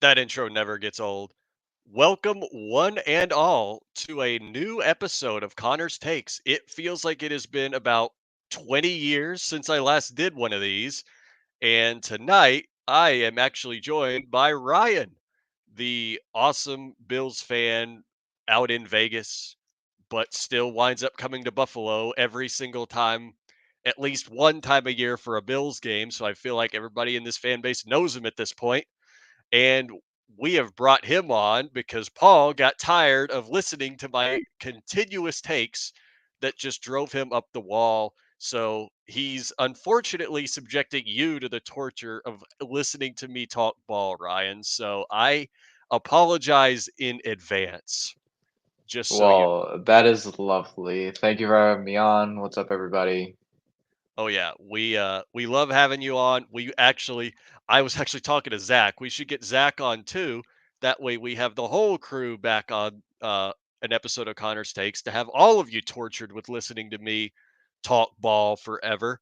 That intro never gets old. Welcome, one and all, to a new episode of Connor's Takes. It feels like it has been about 20 years since I last did one of these. And tonight, I am actually joined by Ryan, the awesome Bills fan out in Vegas, but still winds up coming to Buffalo every single time, at least one time a year for a Bills game. So I feel like everybody in this fan base knows him at this point. And we have brought him on because Paul got tired of listening to my continuous takes that just drove him up the wall. So he's unfortunately subjecting you to the torture of listening to me talk ball, Ryan. So I apologize in advance, just so you. Well, that is lovely. Thank you for having me on. What's up, everybody? Oh yeah, we love having you on. I was actually talking to Zach. We should get Zach on too. That way we have the whole crew back on an episode of Connor's Takes to have all of you tortured with listening to me talk ball forever.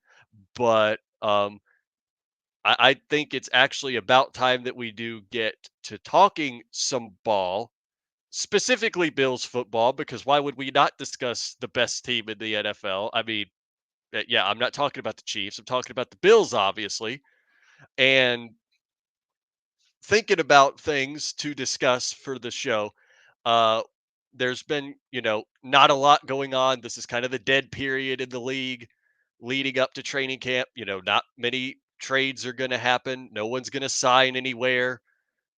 But I think it's actually about time that we do get to talking some ball, specifically Bills football, because why would we not discuss the best team in the NFL? I mean, yeah, I'm not talking about the Chiefs. I'm talking about the Bills, obviously. And thinking about things to discuss for the show, uh, there's been, not a lot going on. This is kind of the dead period in the league leading up to training camp. Not many trades are going to happen. No one's going to sign anywhere,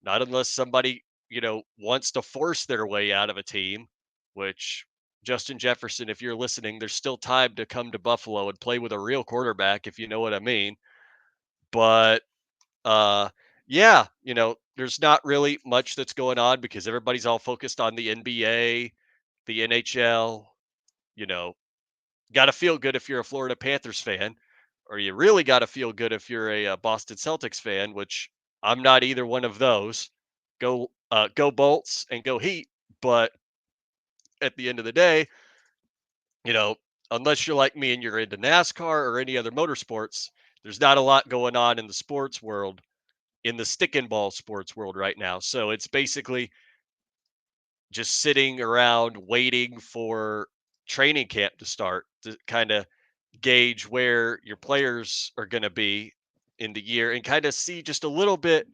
not unless somebody, wants to force their way out of a team, which Justin Jefferson, if you're listening, there's still time to come to Buffalo and play with a real quarterback, if you know what I mean. But uh yeah, there's not really much that's going on because everybody's all focused on the NBA, the NHL, you know, got to feel good if you're a Florida Panthers fan, or you really got to feel good if you're a, Boston Celtics fan, which I'm not either one of those. Go Bolts and go Heat, but at the end of the day, you know, unless you're like me and you're into NASCAR or any other motorsports, there's not a lot going on in the sports world, in the stick and ball sports world right now. So it's basically just sitting around waiting for training camp to start to kind of gauge where your players are going to be in the year and kind of see just a little bit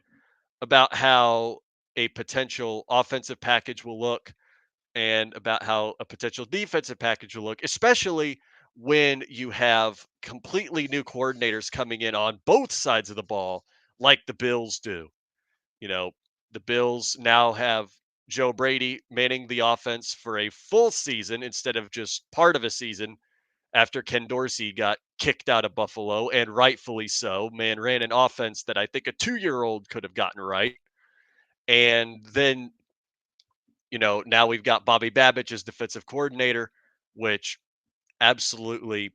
about how a potential offensive package will look and about how a potential defensive package will look, especially when you have completely new coordinators coming in on both sides of the ball, like the Bills do. You know, the Bills now have Joe Brady manning the offense for a full season instead of just part of a season after Ken Dorsey got kicked out of Buffalo, and rightfully so. Man ran an offense that I think a 2-year-old could have gotten right. And then, now we've got Bobby Babich as defensive coordinator, which absolutely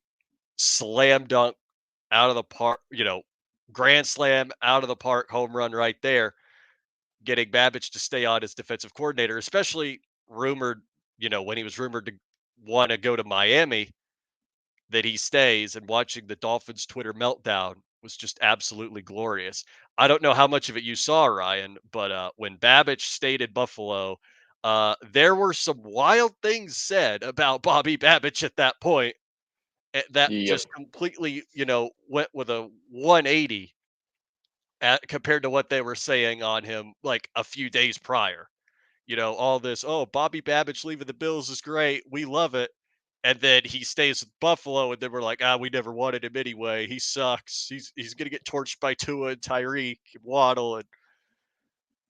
slam dunk out of the park, grand slam out of the park, home run right there, getting Babich to stay on as defensive coordinator, especially rumored, when he was rumored to want to go to Miami, that he stays, and watching the Dolphins Twitter meltdown was just absolutely glorious. I don't know how much of it you saw, Ryan, but when Babich stayed in Buffalo, there were some wild things said about Bobby Babich at that point that Yep. just completely, went with a 180 compared to what they were saying on him like a few days prior. All this, oh, Bobby Babich leaving the Bills is great. We love it. And then he stays with Buffalo, and then we're like, we never wanted him anyway. He sucks. He's gonna get torched by Tua and Tyreek and Waddle, and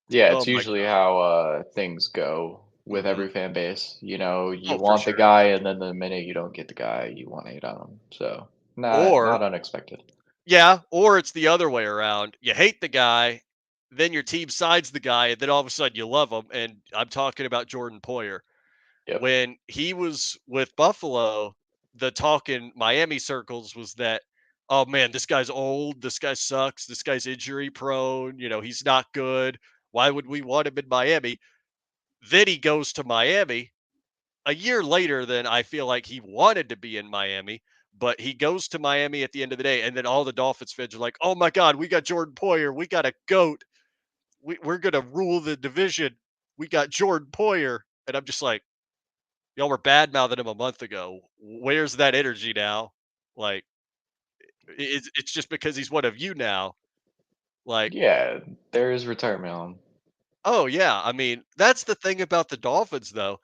Yeah, oh it's my usually god. how things go with Hmm. every fan base. You Oh, for want the sure. guy, and then the minute you don't get the guy, you want to hate on him. So Or not unexpected. yeah, or it's the other way around. You hate the guy, then your team sides the guy, and then all of a sudden you love him. And I'm talking about Jordan Poyer. Yep. When he was with Buffalo, the talk in Miami circles was that, oh man, this guy's old, this guy sucks, this guy's injury prone, he's not good. Why would we want him in Miami? Then he goes to Miami a year later than I feel like he wanted to be in Miami, but he goes to Miami at the end of the day, and then all the Dolphins fans are like, "Oh my God, we got Jordan Poyer, we got a goat." we're gonna rule the division. We got Jordan Poyer, and I'm just like, y'all were bad mouthing him a month ago. Where's that energy now? Like, it's just because he's one of you now. Like, Yeah, there is retirement on. oh yeah, I mean that's the thing about the Dolphins though.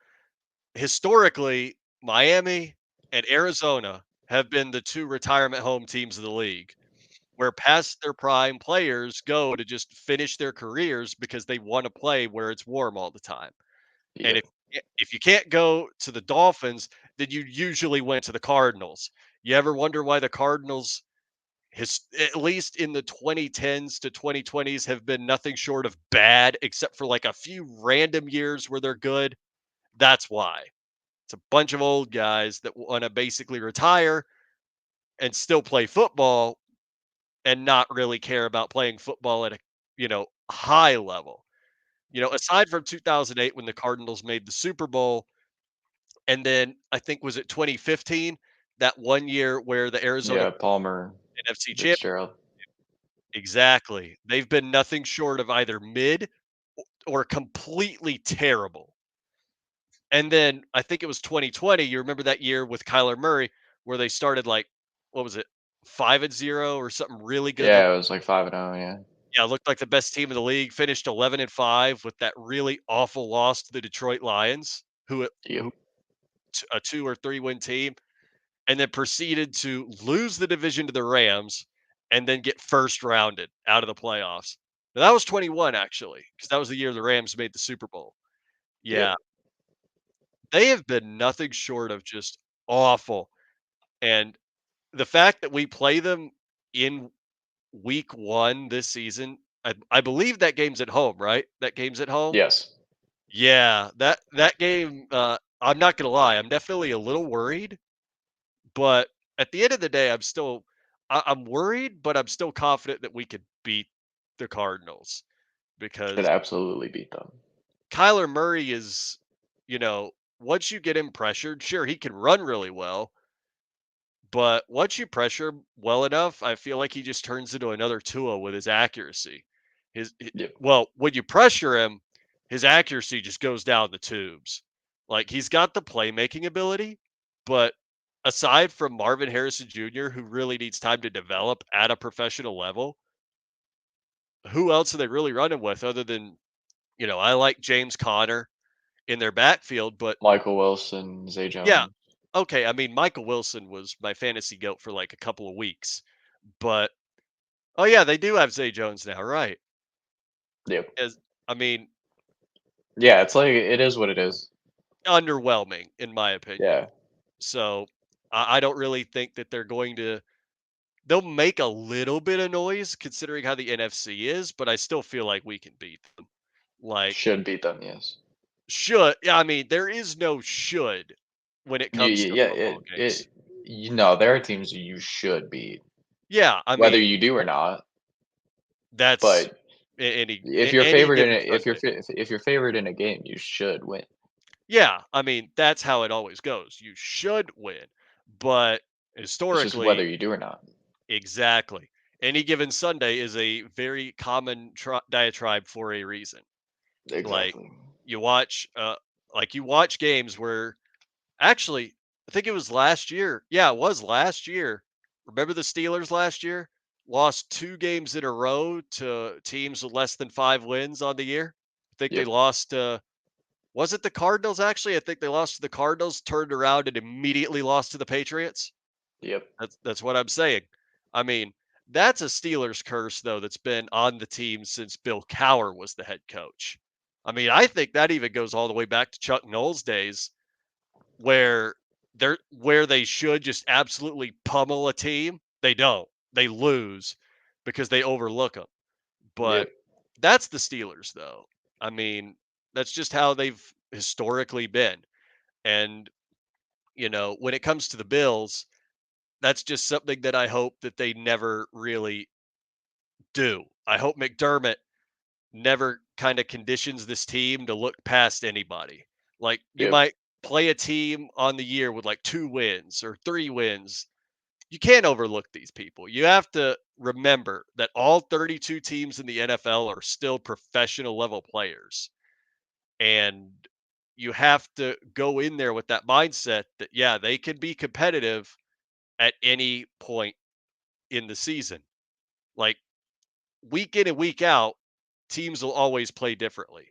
Historically, Miami and Arizona have been the two retirement home teams of the league, where past their prime players go to just finish their careers because they want to play where it's warm all the time. And Yep. if you can't go to the Dolphins, then you usually went to the Cardinals. You ever wonder why the Cardinals, at least in the 2010s to 2020s, have been nothing short of bad, except for like a few random years where they're good? That's why. It's a bunch of old guys that want to basically retire and still play football and not really care about playing football at a, high level. Aside from 2008 when the Cardinals made the Super Bowl, and then I think was it 2015, that one year where the Arizona Yeah, Palmer, NFC champ. Fitzgerald. Exactly. They've been nothing short of either mid or completely terrible. And then I think it was 2020. You remember that year with Kyler Murray where they started like, what was it, 5-0 or something really good? Yeah, it was like 5-0, yeah. Yeah, looked like the best team in the league, finished 11-5 with that really awful loss to the Detroit Lions, who Yep. a 2 or 3 win team, and then proceeded to lose the division to the Rams and then get first rounded out of the playoffs. Now, that was 21 actually, because that was the year the Rams made the Super Bowl. Yeah, Yep. they have been nothing short of just awful. And the fact that we play them in week 1 this season, I believe that game's at home, right? That game's at home? Yes. Yeah, that game, I'm not gonna lie, I'm definitely a little worried, but at the end of the day, I'm worried, but I'm still confident that we could beat the Cardinals Should because absolutely beat them. Kyler Murray is, you know, once you get him pressured, sure, he can run really well, but once you pressure him well enough, I feel like he just turns into another Tua with his accuracy. Yep. Well, when you pressure him, his accuracy just goes down the tubes. Like he's got the playmaking ability, but aside from Marvin Harrison Jr., who really needs time to develop at a professional level, who else are they really running with other than, I like James Conner in their backfield, but Michael Wilson, Zay yeah, Jones. okay. I mean, Michael Wilson was my fantasy goat for like a couple of weeks, but oh yeah, they do have Zay Jones now, right? Yep. As I mean, Yeah, it's like it is what it is. underwhelming in my opinion. Yeah. So I don't really think that they'll make a little bit of noise considering how the NFC is, but I still feel like we can beat them. Like Should beat them, yes. should yeah, I mean there is no should when it comes to Yeah, football games. there are teams you should beat, Yeah, I whether mean you do or not. that's But any given Sunday. if you're favored in a game, you should win. Yeah, I mean that's how it always goes. You should win, but It's just whether historically, you do or not. exactly. Any given Sunday is a very common diatribe for a reason. Like Exactly. you watch, you watch games where actually, I think it was last year. Yeah, it was last year. Remember the Steelers last year lost 2 games in a row to teams with less than 5 wins on the year. I think they Yep. lost. Was it the Cardinals? Actually, I think they lost to the Cardinals, turned around and immediately lost to the Patriots. Yep. That's what I'm saying. I mean, that's a Steelers curse though that's been on the team since Bill Cowher was the head coach. I mean, I think that even goes all the way back to Chuck Noll's days where they should just absolutely pummel a team, they don't. They lose because they overlook them. But Yep. that's the Steelers though. I mean, that's just how they've historically been. And, when it comes to the Bills, that's just something that I hope that they never really do. I hope McDermott never kind of conditions this team to look past anybody. Like you Yep. might play a team on the year with like 2 wins or 3 wins, you can't overlook these people. You have to remember that all 32 teams in the NFL are still professional level players. And you have to go in there with that mindset that, yeah, they can be competitive at any point in the season. Like week in and week out, teams will always play differently.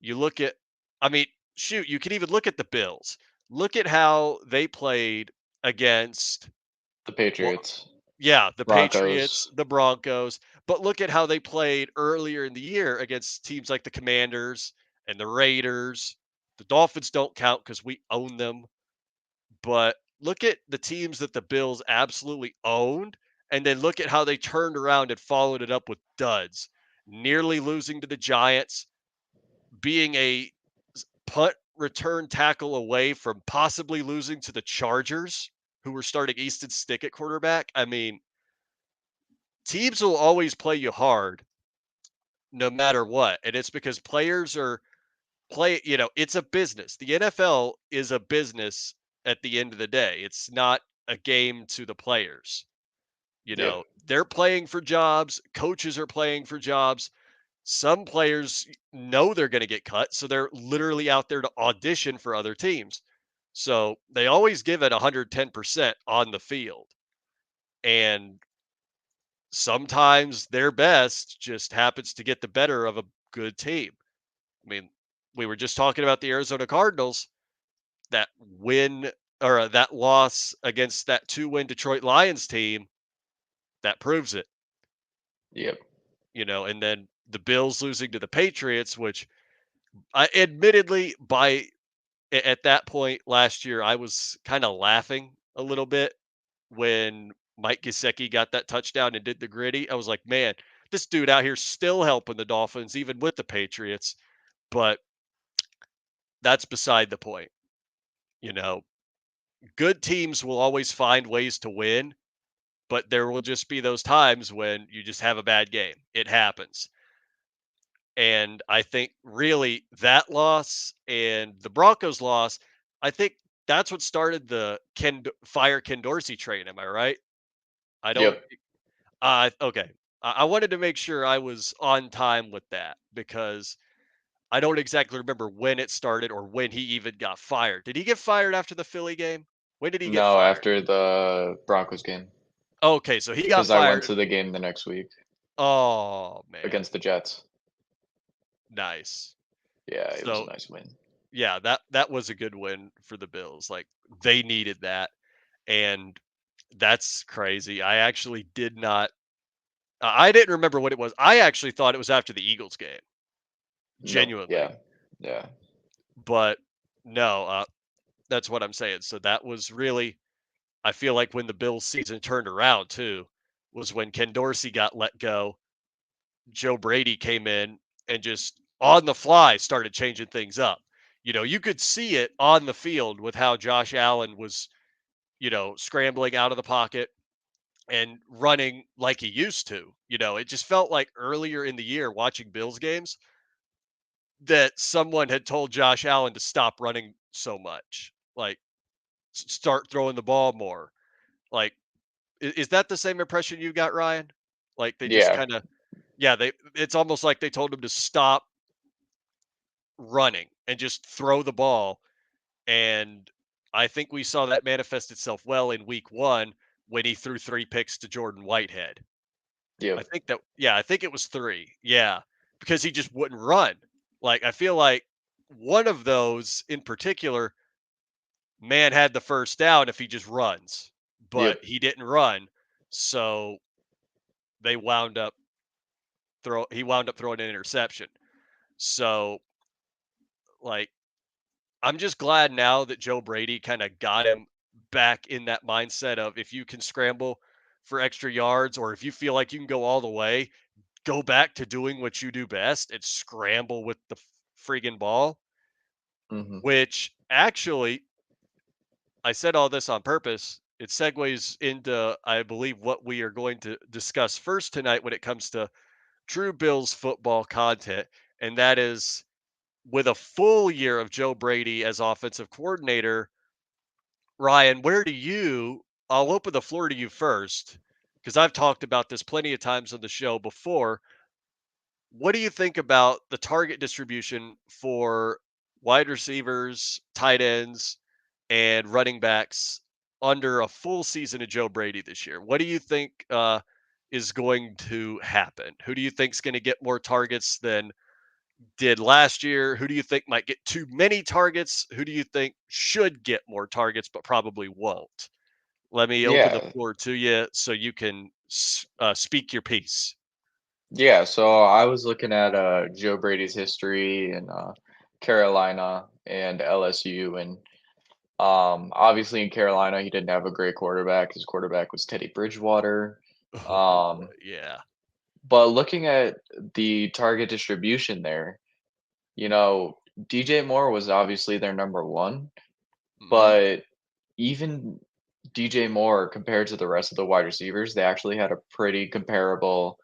You look at, I mean, shoot, you can even look at the Bills. Look at how they played against, The well, Patriots, yeah, the Patriots, Broncos. the Broncos, but look at how they played earlier in the year against teams like the Commanders and the Raiders. The Dolphins don't count because we own them, but look at the teams that the Bills absolutely owned, and then look at how they turned around and followed it up with duds, nearly losing to the Giants, being a punt return tackle away from possibly losing to the Chargers, who were starting Easton Stick at quarterback. I mean, teams will always play you hard no matter what. And it's because players are it's a business. The NFL is a business at the end of the day. It's not a game to the players. Yep. They're playing for jobs, coaches are playing for jobs. Some players know they're going to get cut, so they're literally out there to audition for other teams. So they always give it 110% on the field. And sometimes their best just happens to get the better of a good team. I mean, we were just talking about the Arizona Cardinals, that win or that loss against that 2-win Detroit Lions team that proves it, Yep. and then the Bills losing to the Patriots, which I admittedly at that point last year, I was kind of laughing a little bit when Mike Gesicki got that touchdown and did the gritty. I was like, man, this dude out here still helping the Dolphins, even with the Patriots. But that's beside the point. You know, good teams will always find ways to win, but there will just be those times when you just have a bad game. It happens. And I think really that loss and the Broncos loss, I think that's what started the fire Ken Dorsey train. Am I right? I don't. Yep. Okay. I wanted to make sure I was on time with that because I don't exactly remember when it started or when he even got fired. Did he get fired after the Philly game? When did he get No, fired? after the Broncos game, Okay, so he got because I went fired. to the game the next week Oh man, against the Jets. nice. Yeah, it was a So nice win. yeah, that was a good win for the Bills. Like they needed that, and that's crazy. I actually did not. I didn't remember what it was. I actually thought it was after the Eagles game, No, genuinely. yeah, yeah, But no, that's what I'm saying. So that was really, I feel like when the Bills season turned around too, was when Ken Dorsey got let go. Joe Brady came in and just on the fly started changing things up. You could see it on the field with how Josh Allen was, scrambling out of the pocket and running like he used to. It just felt like earlier in the year watching Bills games that someone had told Josh Allen to stop running so much, like start throwing the ball more. Like, is that the same impression you got, Ryan? Like they just yeah. kind of, yeah, it's almost like they told him to stop running and just throw the ball. And I think we saw that manifest itself well in week one when he threw 3 picks to Jordan Whitehead. I Yep. think that, yeah, I think it was three. Yeah, because he just wouldn't run. Like, I feel like one of those in particular, man had the first down if he just runs, but Yep. he didn't run. So they he wound up throwing an interception. So, like, I'm just glad now that Joe Brady kind of got him back in that mindset of if you can scramble for extra yards or if you feel like you can go all the way, go back to doing what you do best and scramble with the friggin' ball, Hmm. which actually, I said all this on purpose. It segues into, I believe, what we are going to discuss first tonight when it comes to true Bills football content. And that is with a full year of Joe Brady as offensive coordinator, Ryan, where do you I'll open the floor to you first because I've talked about this plenty of times on the show before. What do you think about the target distribution for wide receivers, tight ends, and running backs under a full season of Joe Brady this year? What do you think is going to happen? Who do you think is going to get more targets than did last year? Who do you think might get too many targets? Who do you think should get more targets but probably won't? Let me open the Yeah, floor to you so you can speak your piece. yeah. So I was looking at Joe Brady's history in Carolina and LSU, and obviously in Carolina he didn't have a great quarterback. His quarterback was Teddy Bridgewater. Oh boy, Um, yeah. but looking at the target distribution there, you know, DJ Moore was obviously their number one, Hmm. but even DJ Moore compared to the rest of the wide receivers, they actually had a pretty comparable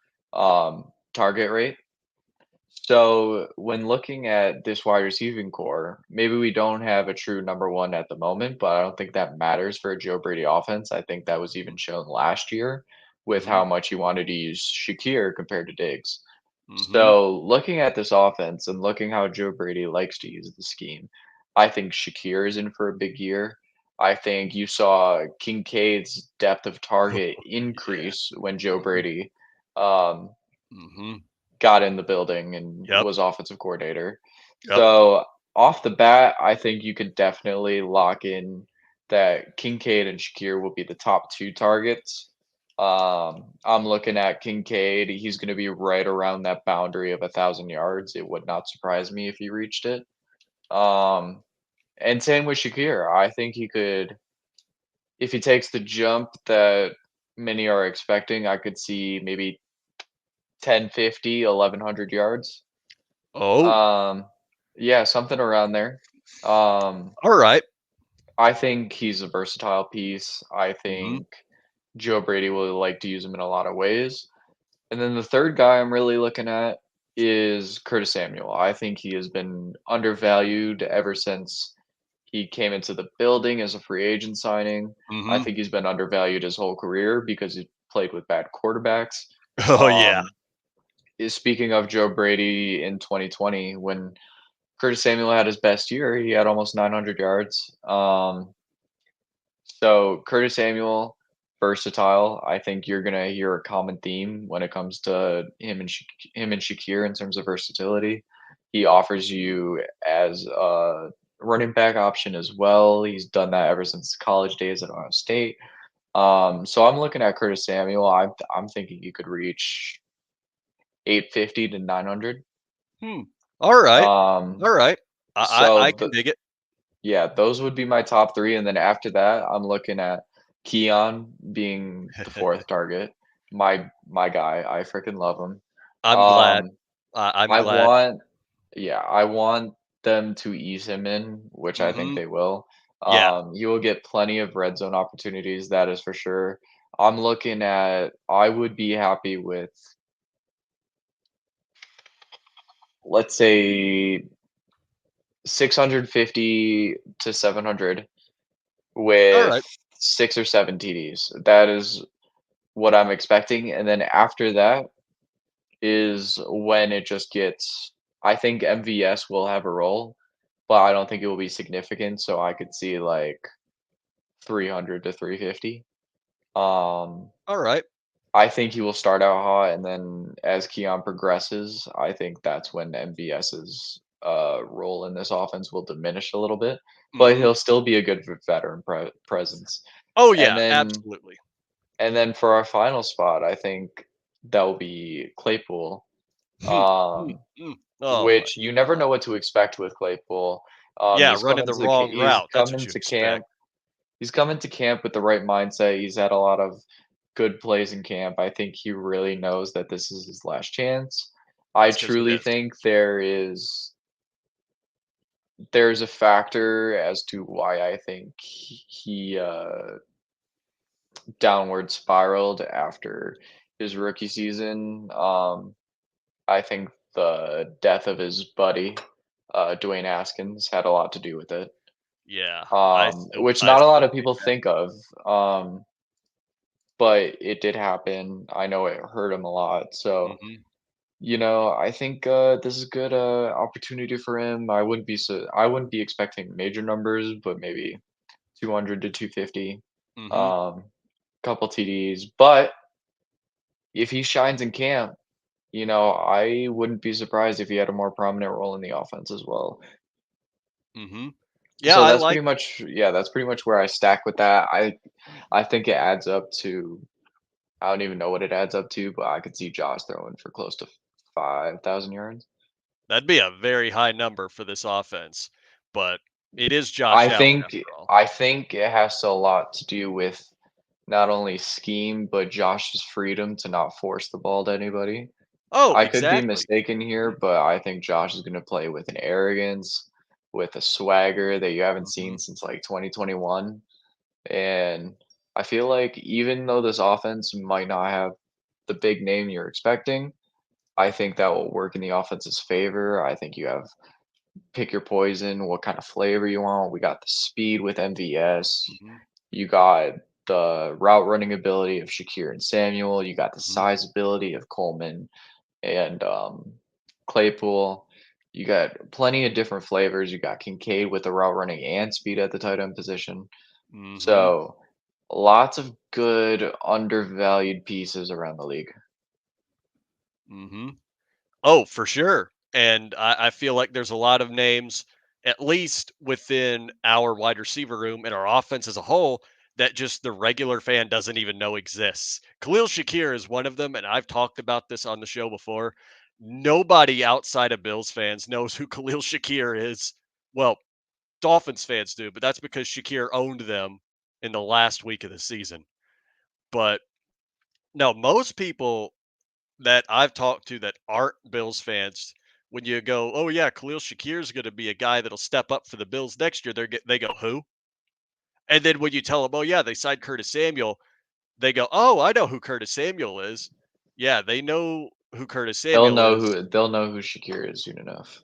target rate. So when looking at this wide receiving core, maybe we don't have a true number one at the moment, but I don't think that matters for a Joe Brady offense. I think that was even shown last year with Hmm. how much he wanted to use Shakir compared to Diggs. Hmm. So looking at this offense and looking how Joe Brady likes to use the scheme, I think Shakir is in for a big year. I think you saw Kincaid's depth of target Yeah. increase when Joe Hmm. Brady um, Hmm. got in the building and Yep. was offensive coordinator. Yep. So off the bat, I think you could definitely lock in that Kincaid and Shakir will be the top two targets. I'm looking at Kincaid. He's going to be right around that boundary of 1,000 yards. It would not surprise me if he reached it. Um, and same with Shakir. I think he could, if he takes the jump that many are expecting, I could see maybe 1050, 1,100 yards. Oh, Um, yeah, something around there. Um, all right. I think he's a versatile piece. I Hmm. think Joe Brady will like to use him in a lot of ways. And then the third guy I'm really looking at is Curtis Samuel. I think he has been undervalued ever since he came into the building as a free agent signing. I Hmm. think he's been undervalued his whole career because he played with bad quarterbacks. Oh yeah. Um, speaking of Joe Brady in 2020, when Curtis Samuel had his best year, he had almost 900 yards. So Curtis Samuel, versatile. I think you're gonna hear a common theme when it comes to him and Shakir in terms of versatility. He offers you as a running back option as well. He's done that ever since college days at Ohio State. So I'm looking at Curtis Samuel. I'm thinking you could reach 850 to 900. Hmm. All right. Um, All right. I so can dig it. Yeah, those would be my top 3, and then after that, I'm looking at Keon being the 4th target. My guy, I freaking love him. I'm glad. Um, I'm I glad. want yeah, I want them to ease him in, which I think Hmm. they will. Yeah. You will get plenty of red zone opportunities, that is for sure. I would be happy with, let's say, 650 to 700 All with right. 6 or 7 TDs. That is what I'm expecting, and then after that is when it just gets I think MVS will have a role, but I don't think it will be significant, so I could see, like, 300 to 350. Um, All right. I think he will start out hot, and then as Keon progresses, I think that's when MVS's, role in this offense will diminish a little bit, but Hmm. he'll still be a good veteran presence. Oh And yeah. then Absolutely. And then for our final spot, I think that will be Claypool, Hmm. Hmm. Hmm. Oh my. which you never know what to expect with Claypool. Yeah. Running the wrong He's route. That's come what you into expect. camp. He's come into camp with the right mindset. He's had a lot of good plays in camp. I think he really knows that this is his last chance. I That's because it truly is. think there's a factor as to why I think he downward spiraled after his rookie season. I think the death of his buddy, Dwayne Haskins, had a lot to do with it, Yeah. which I not a lot still of think people that. think of. Um, but it did happen. I know it hurt him a lot. So, Mhm. I think this is good opportunity for him. I wouldn't be expecting major numbers, but maybe 200 to 250. Mhm. Um, couple TDs. But if he shines in camp, I wouldn't be surprised if he had a more prominent role in the offense as well. Mhm. Yeah, So I that's like pretty it. much yeah, that's pretty much where I stack with that. I think it adds up to I don't even know what it adds up to, but I could see Josh throwing for close to 5,000 yards. That'd be a very high number for this offense, but it is Josh I Allen think after all. I think it has a lot to do with not only scheme, but Josh's freedom to not force the ball to anybody. Oh, I could be exactly. mistaken here, Mhm. but I think Josh is gonna play with an arrogance, with a swagger that you haven't seen Mhm. since, like, 2021, and I feel like even though this offense might not have the big name you're expecting, I think that will work in the offense's favor. I think you have pick your poison, what kind of flavor you want. We got the speed with MVS. Mhm. You got the route running ability of Shakir and Samuel. You got the Mhm. size ability of Coleman and Claypool. You got plenty of different flavors. You got Kincaid with the route running and speed at the tight end position. Mhm. So lots of good undervalued pieces around the league. Mhm. Oh, for sure. And I feel like there's a lot of names, at least within our wide receiver room and our offense as a whole, that just the regular fan doesn't even know exists. Khalil Shakir is one of them, and I've talked about this on the show before. Nobody outside of Bills fans knows who Khalil Shakir is. Well, Dolphins fans do, but that's because Shakir owned them in the last week of the season. But no, most people that I've talked to that aren't Bills fans, when you go, "Oh yeah, Khalil Shakir is going to be a guy that'll step up for the Bills next year," they go, "Who?" And then when you tell them, "Oh yeah, they signed Curtis Samuel," they go, "Oh, I know who Curtis Samuel is." Yeah, they know who Curtis Samuel is. They'll know who Shakir is soon enough.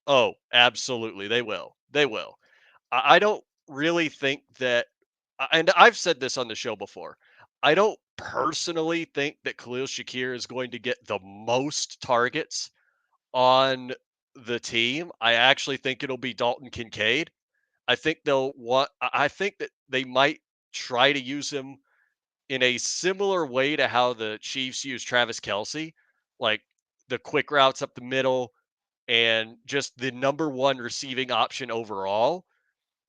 Oh, absolutely, they will. They will. I don't really think that, and I've said this on the show before. I don't personally think that Khalil Shakir is going to get the most targets on the team. I actually think it'll be Dalton Kincaid. I think they'll want I think that they might try to use him in a similar way to how the Chiefs use Travis Kelce, like the quick routes up the middle and just the number one receiving option overall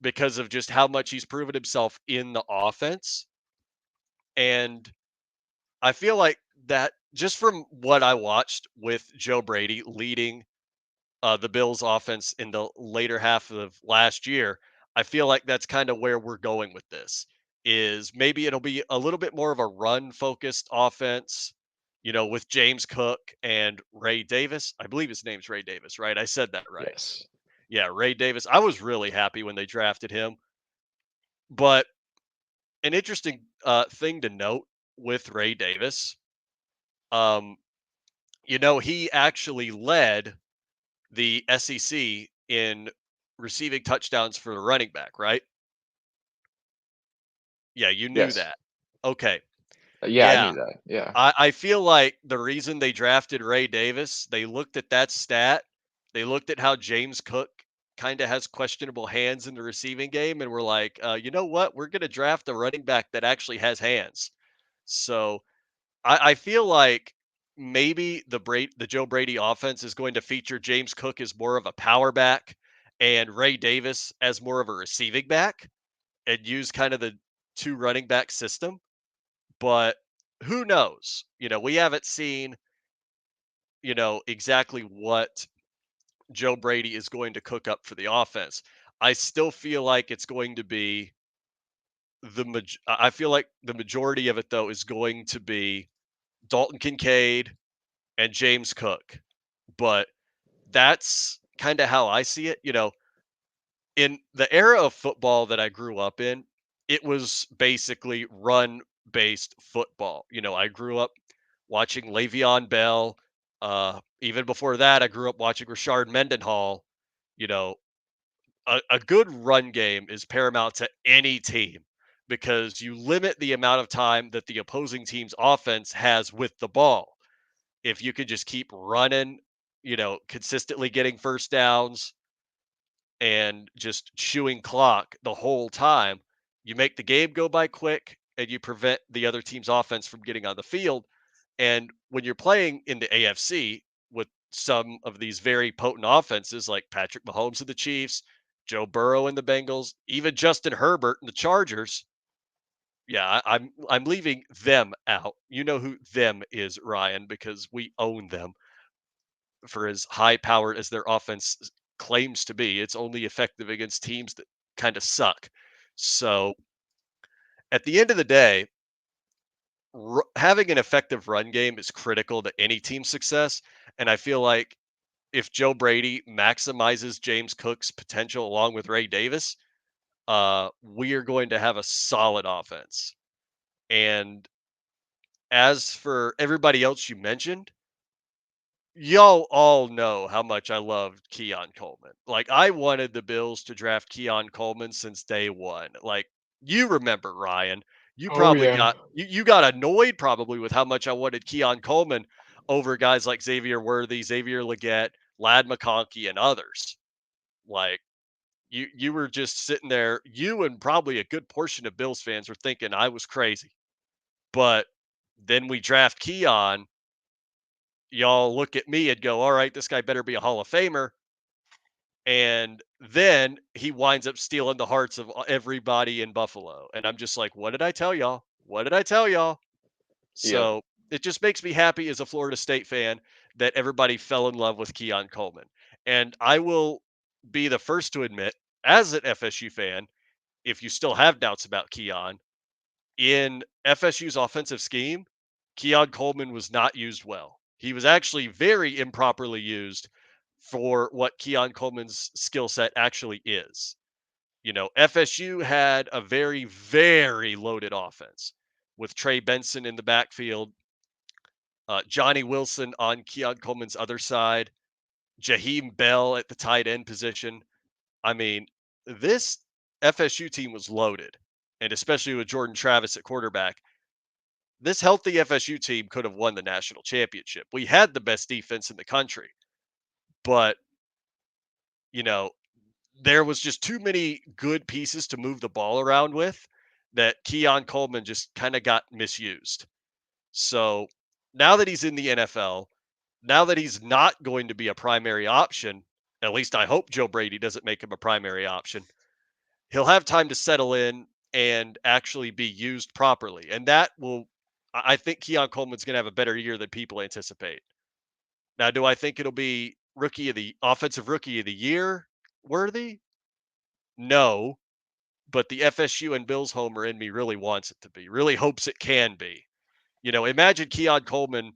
because of just how much he's proven himself in the offense. And I feel like that just from what I watched with Joe Brady leading the Bills offense in the later half of last year, I feel like that's kind of where we're going with this. Is maybe it'll be a little bit more of a run focused offense, with James Cook and Ray Davis. I believe his name's Ray Davis, right? I said that right. Yes. Yeah, Ray Davis. I was really happy when they drafted him. But an interesting thing to note with Ray Davis, um, he actually led the SEC in receiving touchdowns for the running back, right? Yeah, you knew Yes. that. Okay. Yeah, I Yeah. knew that. Yeah. I feel like the reason they drafted Ray Davis, they looked at that stat, they looked at how James Cook kind of has questionable hands in the receiving game, and we're like, you know what? We're going to draft a running back that actually has hands. So I feel like maybe the Joe Brady offense is going to feature James Cook as more of a power back and Ray Davis as more of a receiving back and use kind of the two running back system. But who knows? We haven't seen, exactly what Joe Brady is going to cook up for the offense. I still feel like it's going to be I feel like the majority of it though is going to be Dalton Kincaid and James Cook. But that's kind of how I see it. In the era of football that I grew up in, it was basically run based football. I grew up watching Le'Veon Bell. Even before that, I grew up watching Rashard Mendenhall. You know, a good run game is paramount to any team because you limit the amount of time that the opposing team's offense has with the ball. If you could just keep running, consistently getting first downs and just chewing clock the whole time, you make the game go by quick and you prevent the other team's offense from getting on the field. And when you're playing in the AFC with some of these very potent offenses like Patrick Mahomes and the Chiefs, Joe Burrow and the Bengals, even Justin Herbert and the Chargers, yeah, I'm leaving them out. You know who them is, Ryan, because we own them. For as high powered as their offense claims to be, it's only effective against teams that kind of suck. So at the end of the day, having an effective run game is critical to any team's success. And I feel like if Joe Brady maximizes James Cook's potential along with Ray Davis, we are going to have a solid offense. And as for everybody else you mentioned, y'all all know how much I loved Keon Coleman. Like, I wanted the Bills to draft Keon Coleman since day one. Like, you remember, Ryan. You Oh probably yeah. you got annoyed probably with how much I wanted Keon Coleman over guys like Xavier Worthy, Xavier Legette, Lad McConkey, and others. Like, you were just sitting there, you and probably a good portion of Bills fans were thinking I was crazy. But then we draft Keon, y'all look at me and go, all right, this guy better be a Hall of Famer. And then he winds up stealing the hearts of everybody in Buffalo. And I'm just like, what did I tell y'all? What did I tell y'all? Yep. So it just makes me happy as a Florida State fan that everybody fell in love with Keon Coleman. And I will be the first to admit, as an FSU fan, if you still have doubts about Keon, in FSU's offensive scheme, Keon Coleman was not used well. He was actually very improperly used for what Keon Coleman's skill set actually is. FSU had a very, very loaded offense with Trey Benson in the backfield, Johnny Wilson on Keon Coleman's other side, Jaheim Bell at the tight end position. I mean, this FSU team was loaded, and especially with Jordan Travis at quarterback. This healthy FSU team could have won the national championship. We had the best defense in the country, but you know, there was just too many good pieces to move the ball around with that Keon Coleman just kind of got misused. So now that he's in the NFL, now that he's not going to be a primary option, at least I hope Joe Brady doesn't make him a primary option. He'll have time to settle in and actually be used properly. And that will, I think Keon Coleman's going to have a better year than people anticipate. Now, do I think it'll be offensive rookie of the year worthy? No, but the FSU and Bills homer in me really wants it to be, really hopes it can be. Imagine Keon Coleman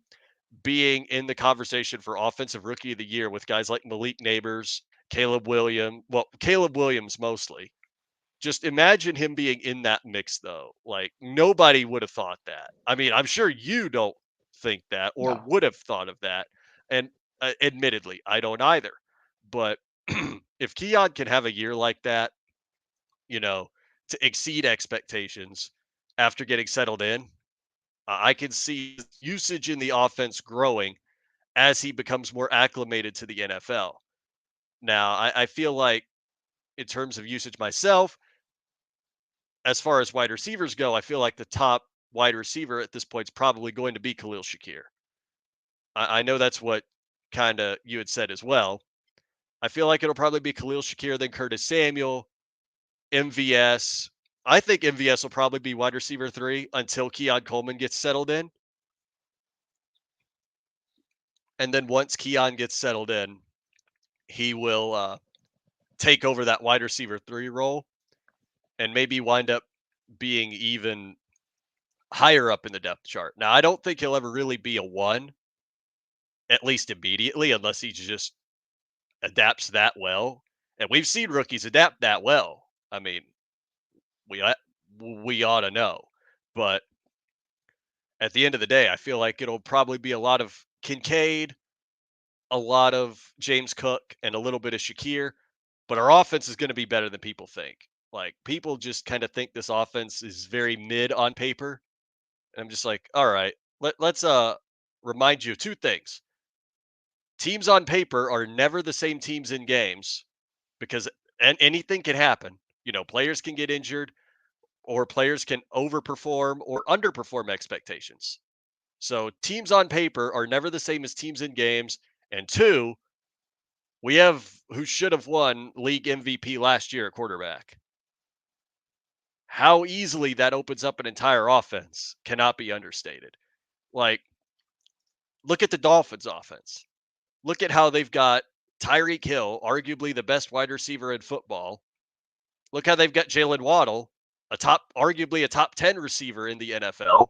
being in the conversation for offensive rookie of the year with guys like Malik Neighbors, Caleb Williams mostly. Just imagine him being in that mix, though. Like, nobody would have thought that. I mean, I'm sure you don't think that or No. would have thought of that. And admittedly, I don't either. But if Keon can have a year like that, you know, to exceed expectations after getting settled in, I can see usage in the offense growing as he becomes more acclimated to the NFL. Now, I feel like in terms of usage myself, as far as wide receivers go, I feel like the top wide receiver at this point is probably going to be Khalil Shakir. I know that's what kind of you had said as well. I feel like it'll probably be Khalil Shakir, then Curtis Samuel, MVS. I think MVS will probably be wide receiver 3 until Keon Coleman gets settled in. And then once Keon gets settled in, he will take over that wide receiver 3 role and maybe wind up being even higher up in the depth chart. Now, I don't think he'll ever really be a 1, at least immediately, unless he just adapts that well. And we've seen rookies adapt that well. I mean, we we ought to know. But at the end of the day, I feel like it'll probably be a lot of Kincaid, a lot of James Cook, and a little bit of Shakir. But our offense is going to be better than people think. Like people just kind of think this offense is very mid on paper. And I'm just like, all right, let's remind you of two things. Teams on paper are never the same teams in games because anything can happen. Players can get injured or players can overperform or underperform expectations. So teams on paper are never the same as teams in games. And two, we have who should have won league MVP last year at quarterback. How easily that opens up an entire offense cannot be understated. Like, look at the Dolphins offense. Look at how they've got Tyreek Hill, arguably the best wide receiver in football. Look how they've got Jalen Waddle, arguably a top 10 receiver in the NFL.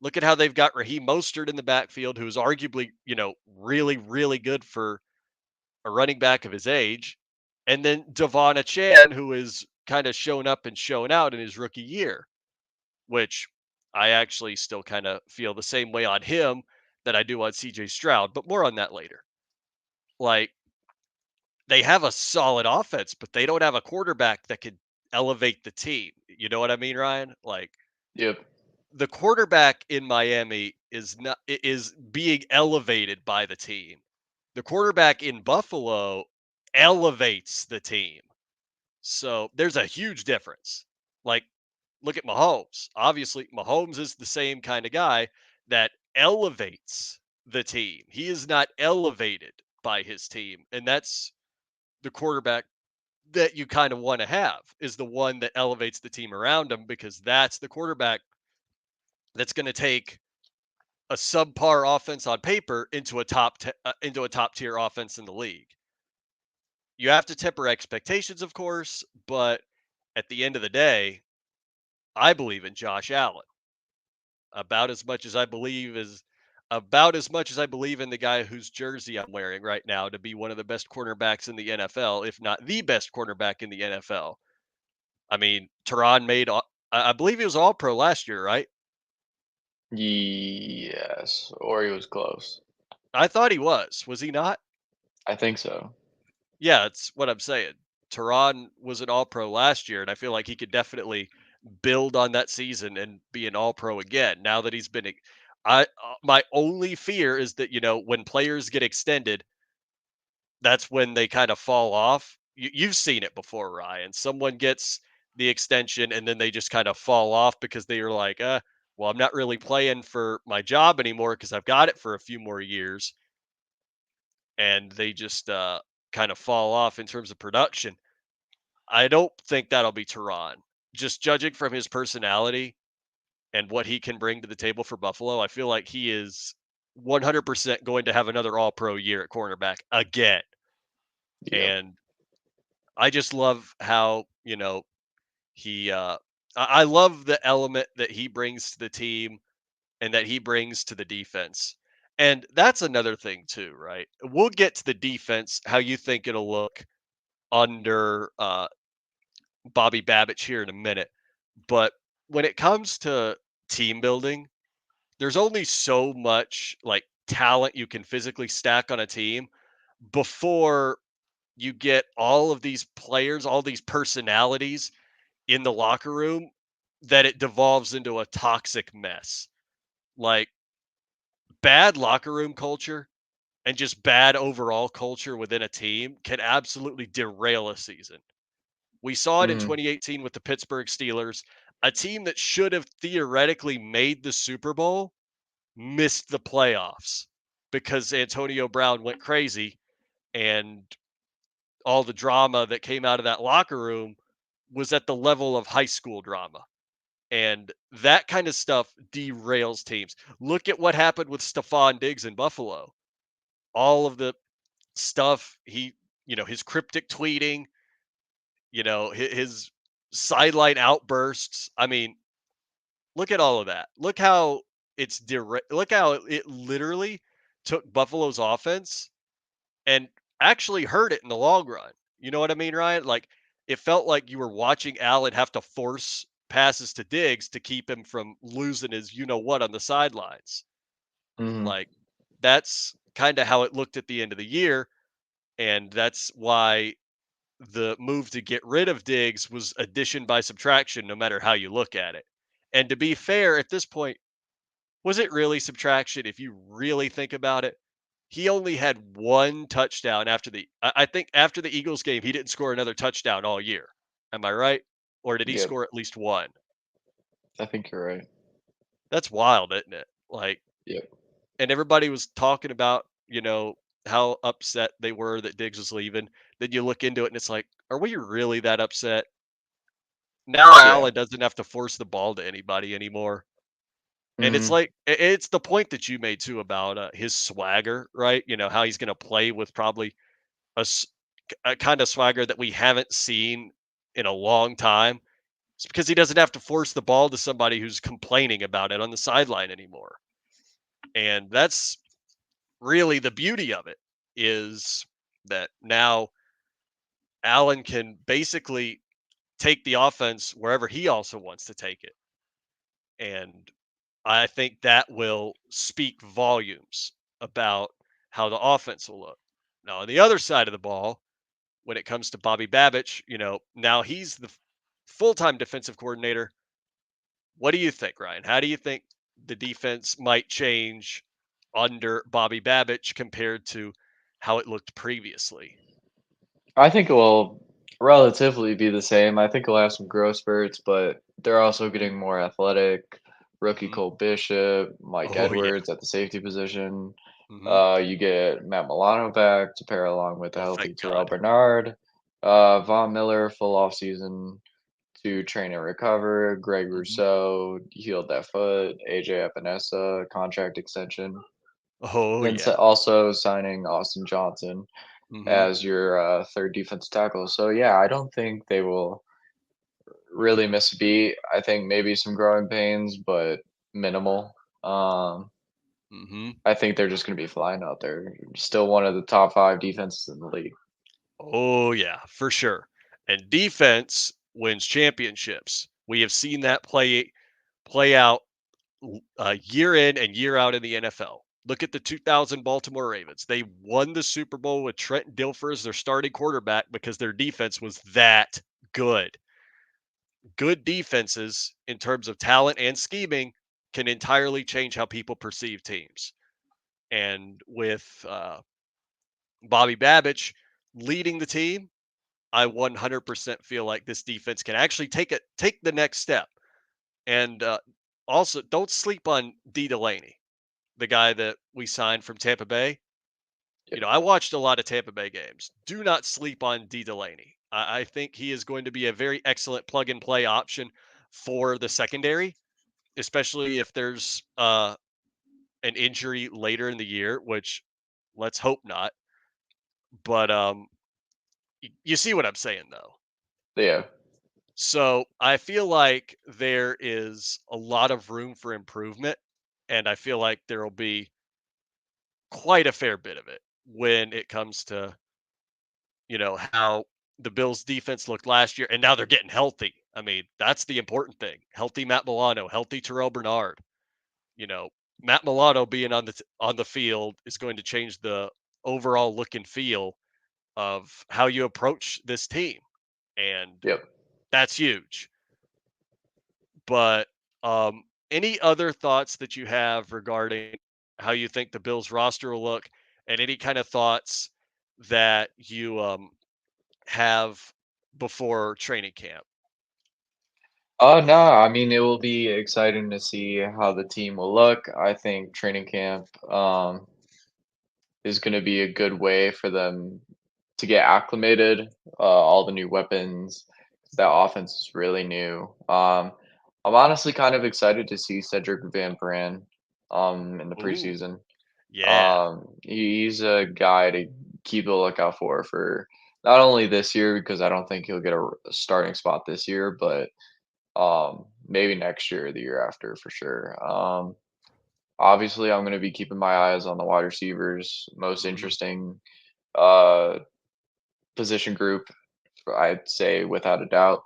Look at how they've got Raheem Mostert in the backfield, who is arguably, really, really good for a running back of his age. And then Devon Achane, who is kind of shown up and shown out in his rookie year, which I actually still kind of feel the same way on him that I do on CJ Stroud, but more on that later. Like, they have a solid offense, but they don't have a quarterback that could elevate the team. You know what I mean, Ryan? Like, Yep. the quarterback in Miami is being elevated by the team. The quarterback in Buffalo elevates the team. So there's a huge difference. Like, look at Mahomes. Obviously, Mahomes is the same kind of guy that elevates the team. He is not elevated by his team. And that's the quarterback that you kind of want to have, is the one that elevates the team around him, because that's the quarterback that's going to take a subpar offense on paper into into a top tier offense in the league. You have to temper expectations, of course, but at the end of the day, I believe in Josh Allen about as much as I believe is about as much as I believe in the guy whose jersey I'm wearing right now to be one of the best cornerbacks in the NFL, if not the best cornerback in the NFL. I mean, Tehran I believe he was all pro last year, right? Yes, or he was close. I thought he was. Was he not? I think so. Yeah, it's what I'm saying. Tehran was an all pro last year, and I feel like he could definitely build on that season and be an all pro again now that he's been. My only fear is that, when players get extended, that's when they kind of fall off. You've seen it before, Ryan. Someone gets the extension and then they just kind of fall off because they are like, well, I'm not really playing for my job anymore because I've got it for a few more years. And they just kind of fall off in terms of production. I don't think that'll be Tehran. Just judging from his personality and what he can bring to the table for Buffalo, I feel like he is 100% going to have another all pro year at cornerback again. Yep. And I just love how, he I love the element that he brings to the team and that he brings to the defense. And that's another thing too, right? We'll get to the defense, how you think it'll look under Bobby Babich here in a minute. But when it comes to team building, there's only so much like talent you can physically stack on a team before you get all of these players, all these personalities in the locker room, that it devolves into a toxic mess. Like, bad locker room culture and just bad overall culture within a team can absolutely derail a season. We saw it in Mhm. 2018 with the Pittsburgh Steelers, a team that should have theoretically made the Super Bowl missed the playoffs because Antonio Brown went crazy, and all the drama that came out of that locker room was at the level of high school drama. And that kind of stuff derails teams. Look at what happened with Stephon Diggs in Buffalo. All of the stuff his cryptic tweeting, his sideline outbursts. I mean, look at all of that. Look how look how it literally took Buffalo's offense and actually hurt it in the long run. You know what I mean, Ryan? Like, it felt like you were watching Allen have to force passes to Diggs to keep him from losing his what on the sidelines. Mhm. Like, that's kind of how it looked at the end of the year. And that's why the move to get rid of Diggs was addition by subtraction, no matter how you look at it. And to be fair, at this point, was it really subtraction if you really think about it? He only had one touchdown after I think after the Eagles game, he didn't score another touchdown all year. Am I right? Or did he Yep, score at least one? I think you're right. That's wild, isn't it? Like, Yep. and everybody was talking about, how upset they were that Diggs was leaving. Then you look into it and it's like, are we really that upset? Now Yeah. Allen doesn't have to force the ball to anybody anymore. And it's Mhm. like it's the point that you made too about his swagger, right? How he's going to play with probably a, s- a kind of swagger that we haven't seen in a long time. It's because he doesn't have to force the ball to somebody who's complaining about it on the sideline anymore. And that's really the beauty of it is that now Allen can basically take the offense wherever he also wants to take it. And I think that will speak volumes about how the offense will look. Now, on the other side of the ball, when it comes to Bobby Babich, now he's the full time defensive coordinator. What do you think, Ryan? How do you think the defense might change under Bobby Babich compared to how it looked previously? I think it will relatively be the same. I think he'll have some growth spurts, but they're also getting more athletic. Rookie Hmm. Cole Bishop, Mike Oh, yeah. Edwards at the safety position. Hmm. You get Matt Milano back to pair along with a Oh, healthy thank Terrell God. Bernard. Von Miller, full off season to train and recover. Greg Hmm. Rousseau healed that foot. AJ Epinesa, contract extension. Oh, Then yeah. also signing Austin Johnson Hmm. as your third defensive tackle. So yeah, I don't think they will really miss a beat. I think maybe some growing pains, but minimal. Um, Hmm. I think they're just going to be flying out there. Still one of the top five defenses in the league. Oh, yeah, for sure. And defense wins championships. We have seen that play out year in and year out in the NFL. Look at the 2000 Baltimore Ravens. They won the Super Bowl with Trent Dilfer as their starting quarterback because their defense was that good. Good defenses, in terms of talent and scheming, can entirely change how people perceive teams. And with Bobby Babich leading the team, I 100% feel like this defense can actually take the next step. And also, don't sleep on D. Delaney, the guy that we signed from Tampa Bay. Yep. I watched a lot of Tampa Bay games. Do not sleep on D. Delaney. I think he is going to be a very excellent plug and play option for the secondary, especially if there's an injury later in the year, which let's hope not. But you see what I'm saying, though. Yeah. So I feel like there is a lot of room for improvement, and I feel like there will be quite a fair bit of it when it comes to how the Bills defense looked last year, and now they're getting healthy. I mean, that's the important thing. Healthy Matt Milano, healthy Terrell Bernard. You know, Matt Milano being on the field is going to change the overall look and feel of how you approach this team, and Yep. that's huge. But any other thoughts that you have regarding how you think the Bills roster will look, and any kind of thoughts that you have before training camp? No, I mean it will be exciting to see how the team will look. I think training camp is going to be a good way for them to get acclimated. All the new weapons, 'cause that offense is really new. I'm honestly kind of excited to see Cedric Van Pran in the Ooh, preseason. yeah. He's a guy to keep a lookout for not only this year because I don't think he'll get a starting spot this year, but maybe next year or the year after for sure. Obviously, I'm going to be keeping my eyes on the wide receivers, most Hmm. interesting uh, position group, I'd say without a doubt.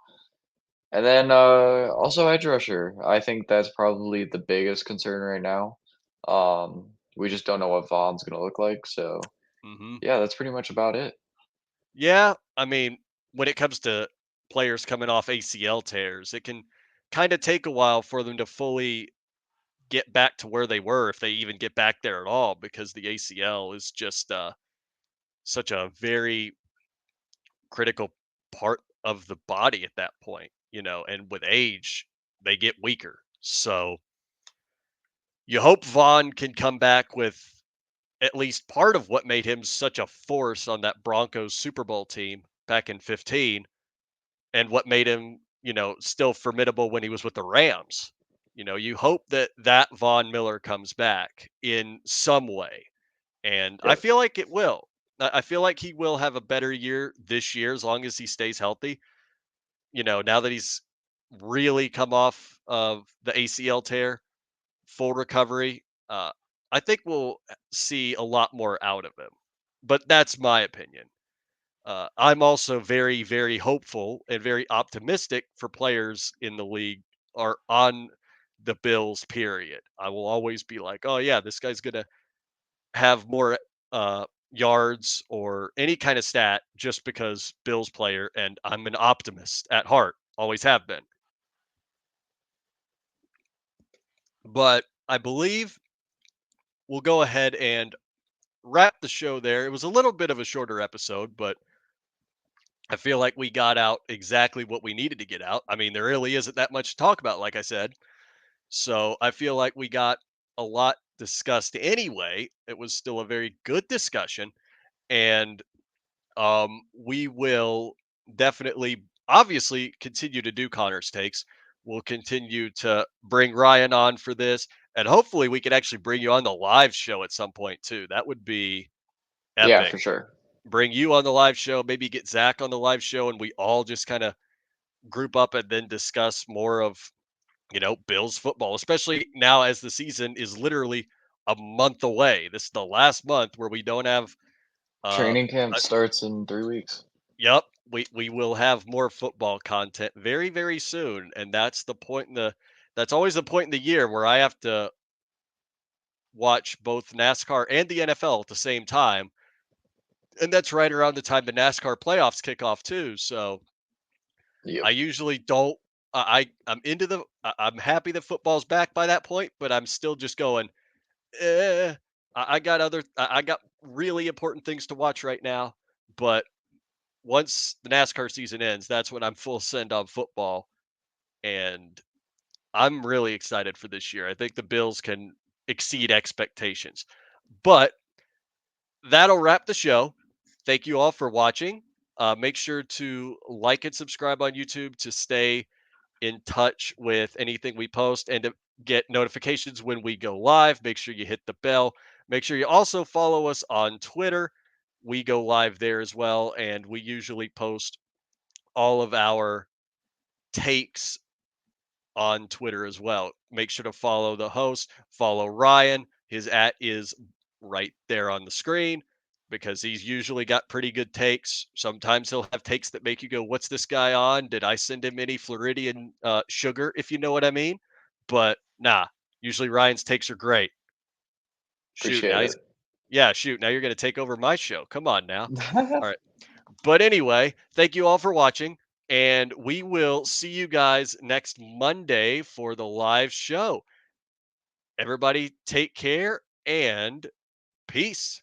And then also edge rusher. I think that's probably the biggest concern right now. We just don't know what Vaughn's going to look like. So Hmm. yeah, that's pretty much about it. Yeah, I mean, when it comes to players coming off ACL tears, it can kind of take a while for them to fully get back to where they were, if they even get back there at all, because the ACL is just such a very critical part of the body at that point, and with age, they get weaker. So you hope Vaughn can come back with at least part of what made him such a force on that Broncos Super Bowl team back in 15, and what made him, still formidable when he was with the Rams. You hope that Von Miller comes back in some way, and I Yep. feel like it will. I feel like he will have a better year this year as long as he stays healthy. Now that he's really come off of the ACL tear, full recovery, I think we'll see a lot more out of him. But that's my opinion. I'm also very, very hopeful and very optimistic for players in the league are on the Bills. Period. I will always be like, oh yeah, this guy's gonna have more yards or any kind of stat just because Bills player, and I'm an optimist at heart, always have been. But I believe we'll go ahead and wrap the show there. It was a little bit of a shorter episode, but I feel like we got out exactly what we needed to get out. I mean, there really isn't that much to talk about, like I said. So I feel like we got a lot discussed anyway. It was still a very good discussion. And we will definitely, obviously, continue to do Connor's takes. We'll continue to bring Ryan on for this. And hopefully, we could actually bring you on the live show at some point, too. That would be Yeah, epic. for sure. Bring you on the live show, maybe get Zach on the live show, and we all just kind of group up and then discuss more of, Bills football, especially now as the season is literally a month away. This is the last month where we don't have, uh, Training camp a, starts in 3 weeks. yep, we will have more football content very, very soon. And that's always the point in the year where I have to watch both NASCAR and the NFL at the same time. And that's right around the time the NASCAR playoffs kick off too. So Yep. I usually don't. I'm into I'm happy that football's back by that point, but I'm still just going. Eh, I got I got really important things to watch right now. But once the NASCAR season ends, that's when I'm full send on football, and I'm really excited for this year. I think the Bills can exceed expectations. But that'll wrap the show. Thank you all for watching. Make sure to like and subscribe on YouTube to stay in touch with anything we post and to get notifications when we go live. Make sure you hit the bell. Make sure you also follow us on Twitter. We go live there as well, and we usually post all of our takes on Twitter as well. Make sure to follow the host, follow Ryan. His @ is right there on the screen because he's usually got pretty good takes. Sometimes he'll have takes that make you go, "What's this guy on? Did I send him any Floridian sugar?" If you know what I mean. But nah, usually Ryan's takes are great. Shoot, Appreciate now he's it. yeah, shoot, now you're going to take over my show. Come on now. All right. But anyway, thank you all for watching, and we will see you guys next Monday for the live show. Everybody, take care and peace.